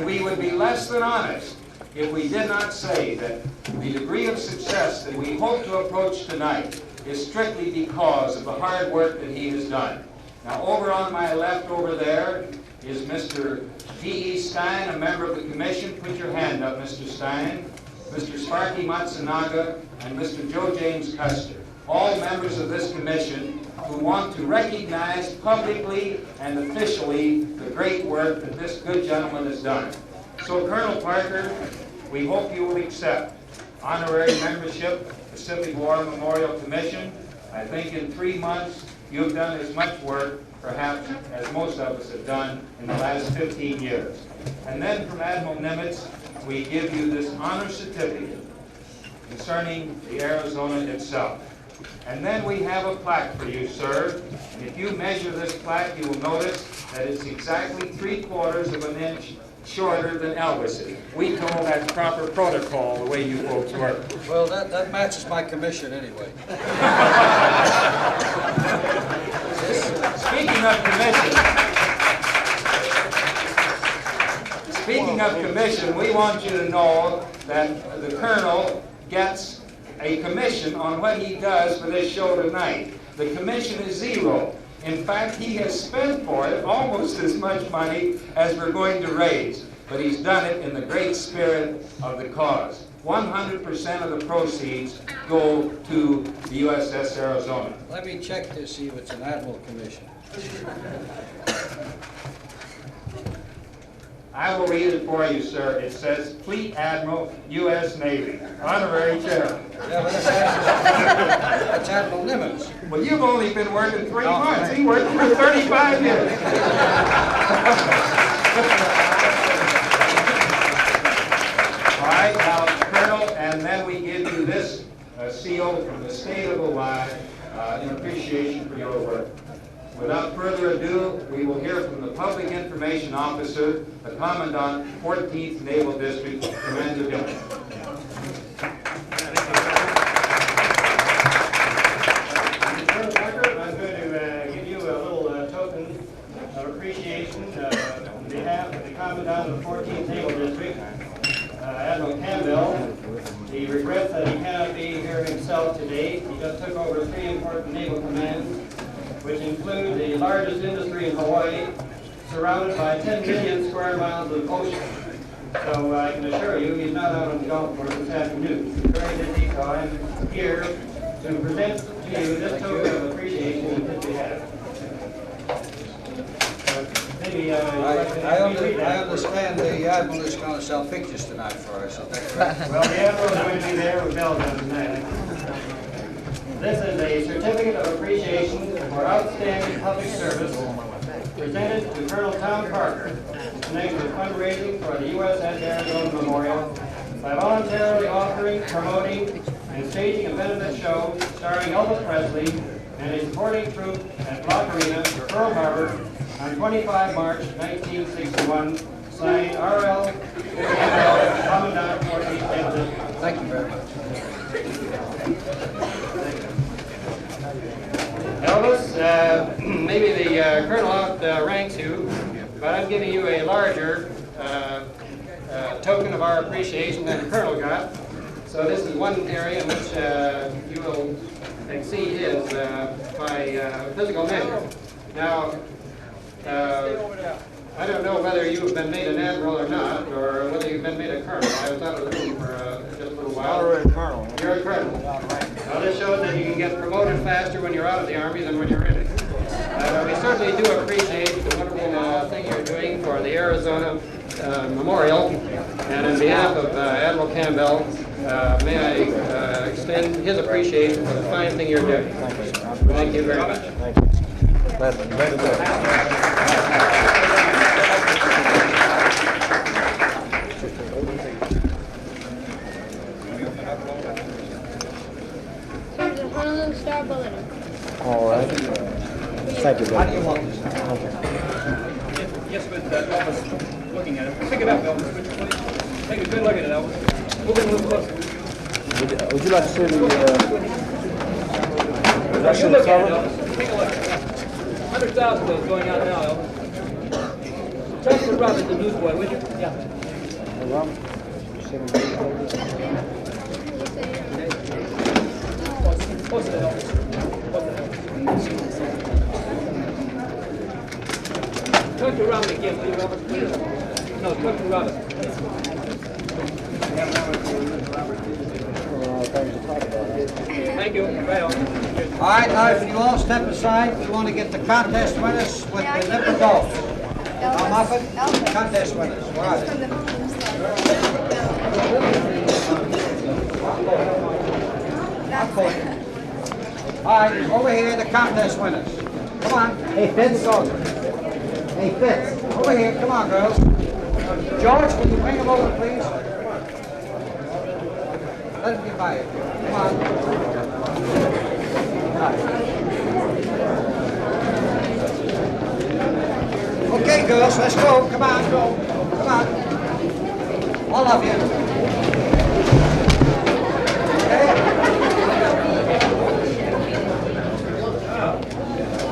We would be less than honest if we did not say that the degree of success that we hope to approach tonight is strictly because of the hard work that he has done. Now, over on my left over there is Mr. D.E. Stein, a member of the commission. Put your hand up, Mr. Stein. Mr. Sparky Matsunaga, and Mr. Joe James Custer, all members of this commission who want to recognize publicly and officially the great work that this good gentleman has done. So, Colonel Parker, we hope you will accept honorary membership of the Pacific War Memorial Commission. I think in 3 months you've done as much work, perhaps, as most of us have done in the last 15 years. And then from Admiral Nimitz, we give you this honor certificate concerning the Arizona itself. And then we have a plaque for you, sir. And if you measure this plaque, you will notice that it's exactly 3/4 of an inch shorter than Elvis's. We told that proper protocol the way you folks work. Well, that matches my commission anyway. Speaking of commission, we want you to know that the Colonel gets a commission on what he does for this show tonight. The commission is 0. In fact, he has spent for it almost as much money as we're going to raise. But he's done it in the great spirit of the cause. 100% of the proceeds go to the USS Arizona. Let me check to see if it's an Admiral commission. I will read it for you, sir. It says, Fleet Admiral, U.S. Navy, Honorary Chairman. Yeah, but that's Admiral Nimitz. Well, you've only been working 3 months. He worked for 35 years. All right, now, Colonel, and then we give you this seal from the state of Hawaii in appreciation for your work. Without further ado, we will hear from the Public Information Officer, the Commandant, 14th Naval District, Commander Dillon. Colonel Parker, I'm going to give you a little token of appreciation on behalf of the Commandant of the 14th Naval District, Admiral Campbell. He regrets that he cannot be here himself today. He just took over 3 important naval commands, which include the largest industry in Hawaii, surrounded by 10 million square miles of ocean. So I can assure you he's not out on the golf course this afternoon. He's very busy, so I'm here to present to you this token of appreciation on his behalf. Maybe I understand the Admiral is going to sell pictures tonight for us. Is that correct? Well, the Admiral is going to be there with Belgium tonight. This is a certificate of appreciation for outstanding public service presented to Colonel Tom Parker in connection with fundraising for the USS Arizona Memorial by voluntarily offering, promoting, and staging a benefit show starring Elvis Presley and a supporting troupe at Bloch Arena, Pearl Harbor, on 25 March 1961, signed R.L. Commandant 14th Naval District. Thank you very much. Elvis, maybe the Colonel outranks you, but I'm giving you a larger token of our appreciation that the Colonel got. So this is one area in which you will exceed his by physical measure. Now, I don't know whether you've been made an admiral or not, or whether you've been made a colonel. I was out of the room for just a little while. You're a colonel. You're a colonel. Now this shows that you can get promoted faster when you're out of the Army than when you're in it. We certainly do appreciate the wonderful thing you're doing for the Arizona Memorial, and on behalf of Admiral Campbell, may I extend his appreciation for the fine thing you're doing. Thank you very much. Thank you. Glad to do it. There's a Honolulu Star Bulletin. All right. Thank you, How do you want this? Yes, with Elvis looking at it. Pick it up, Elvis. Would you please? Take a good look at it, Elvis. Move in a little closer. Would you like to see the Take a look at it, Elvis. Take a look. 100,000 bills going out now, Elvis. Talk to Robert, the newsboy, would you? Yeah. What's the hell? Talk to Robert again, will you, Robert? No, talk to Robert. Thank you. Right on. All right, now if you all step aside, we want to get the contest winners with the nipper golf. Now, Moffatt, contest winners. Where are they? All right, over here, the contest winners. Come on. Hey, Fitz. Hey, Fitz. Over here. Come on, girls. George, can you bring them over, please? Let them get by you. Come on. Okay, girls, let's go. Come on, go. Come on. All of you. Okay.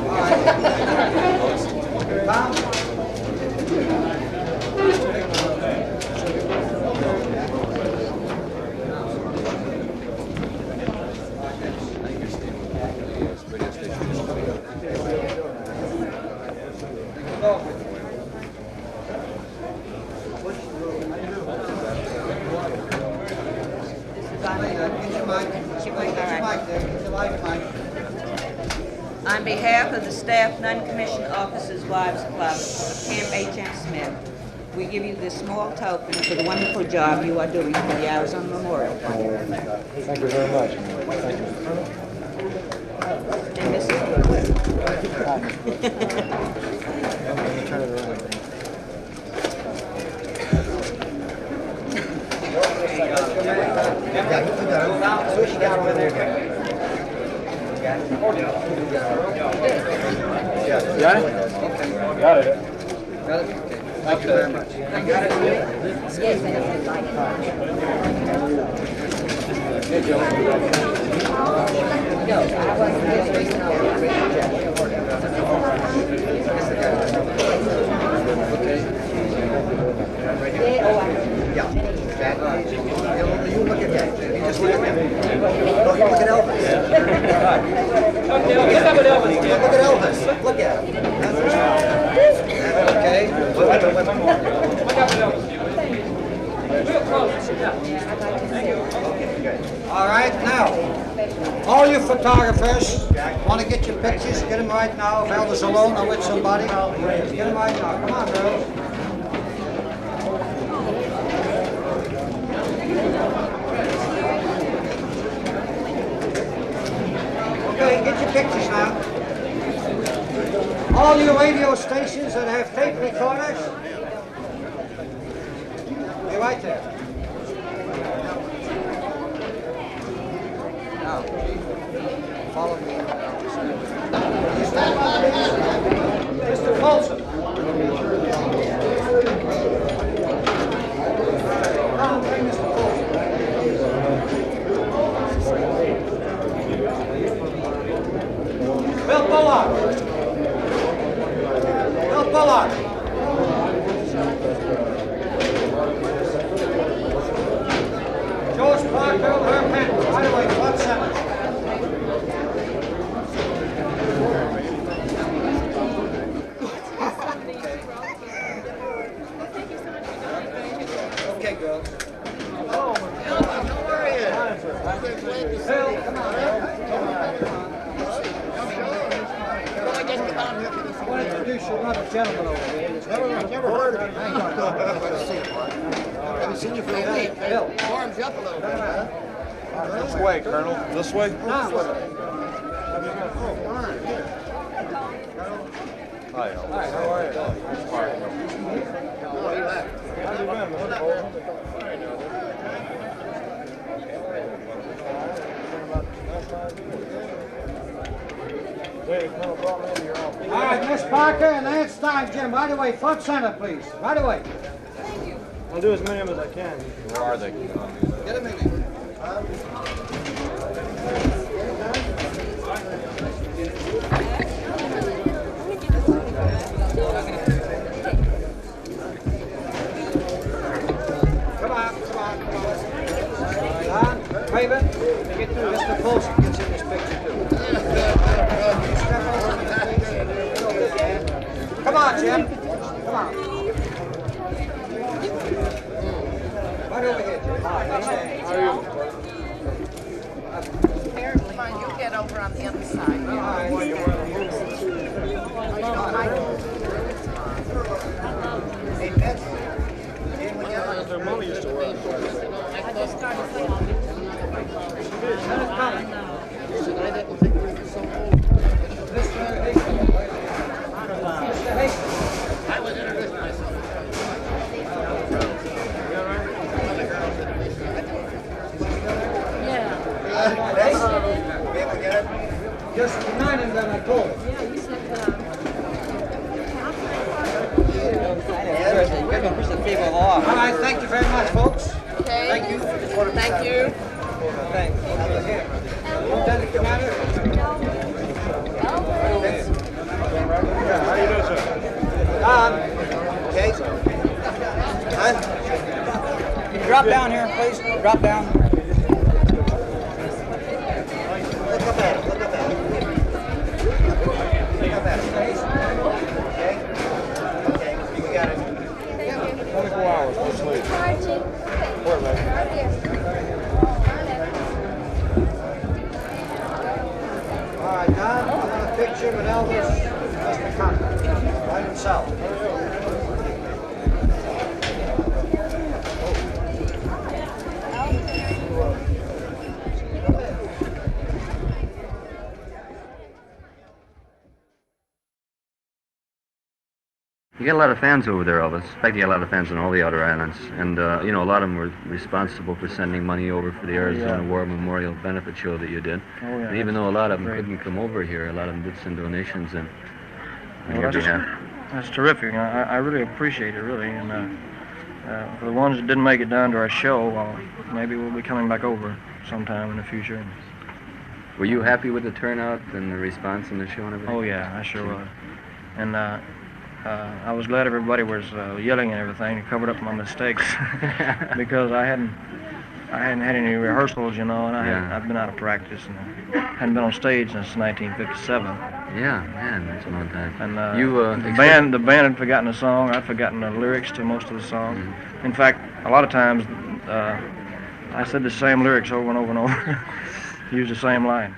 All right. Tom? On behalf of the staff, non-commissioned officers, wives club, Camp H.M. Smith, we give you this small token for the wonderful job you are doing for the Arizona Memorial Fund. Thank you very much. Thank you. And Mrs. Let me turn it around. Got it? Got it. Got it? Okay. Thank you very much. Thank you. Hey, Joe. No, I wasn't You look at that. You just look at him. No, you look at Elvis. Look at Elvis. Look at him. Okay. All right, now, all you photographers want to get your pictures, get them right now. If Elvis alone or with somebody, get them right now. Come on, girls. Okay, get your pictures now. All you radio stations that have tape recorders, be right there. Now, follow me. You stand by, please. Mr. Folsom. Now, bring Mr. Folsom. Bill Bullock. Bill Bullock. Okay, girls. Hello. How are you? Phil, come on. I want to introduce you another gentleman over here. Never heard of him. Haven't seen you for a week. Phil. Warms you up a little bit, huh? This way, Colonel. This way? Now, Hi, how are you? How you been, Mr. Bolton? all right, Miss Parker, and then it's time, Jim. Right away, front center, please. Right away. I'll do as many of them as I can. Where are they? Get him in there. Raven, get through. Mr. Colson gets in this picture too. Come on, Jim. Come on. Right over here, Jim. How are you? Fine, you get over on the other side. Hey, Betsy. Their mother used to work. I just started playing all this. I was introducing myself. Just remind him that I told him. Yeah, you said All right, thank you very much, folks. okay. Thank you. Thank you. Thanks. Lieutenant Commander. How you doing, sir? Don. Okay. Huh? Can you drop down here, please? Drop down. Look up at him. Look up at him. Look up at him. Okay? Okay, you got it. 24 hours, no sleep. Where, man? All right, Don, I want a picture with Elvis, Mr. Conklin, by himself. You get a lot of fans over there, Elvis. In fact, you get a lot of fans on all the outer islands. And, you know, a lot of them were responsible for sending money over for the Arizona War Memorial benefit show that you did. Oh, yeah. And even though a lot of them couldn't come over here, a lot of them did send donations in on your behalf. That's terrific. I really appreciate it, really. And for the ones that didn't make it down to our show, well, maybe we'll be coming back over sometime in the future. Were you happy with the turnout and the response in the show and everything? Oh, yeah, I sure was. And I was glad everybody was yelling and everything. It covered up my mistakes because I hadn't had any rehearsals, you know, and I've been out of practice and hadn't been on stage since 1957. Yeah, man, that's a long time. And the band had forgotten the song. I'd forgotten the lyrics to most of the song. Mm-hmm. In fact, a lot of times I said the same lyrics over and over and over. Used the same line.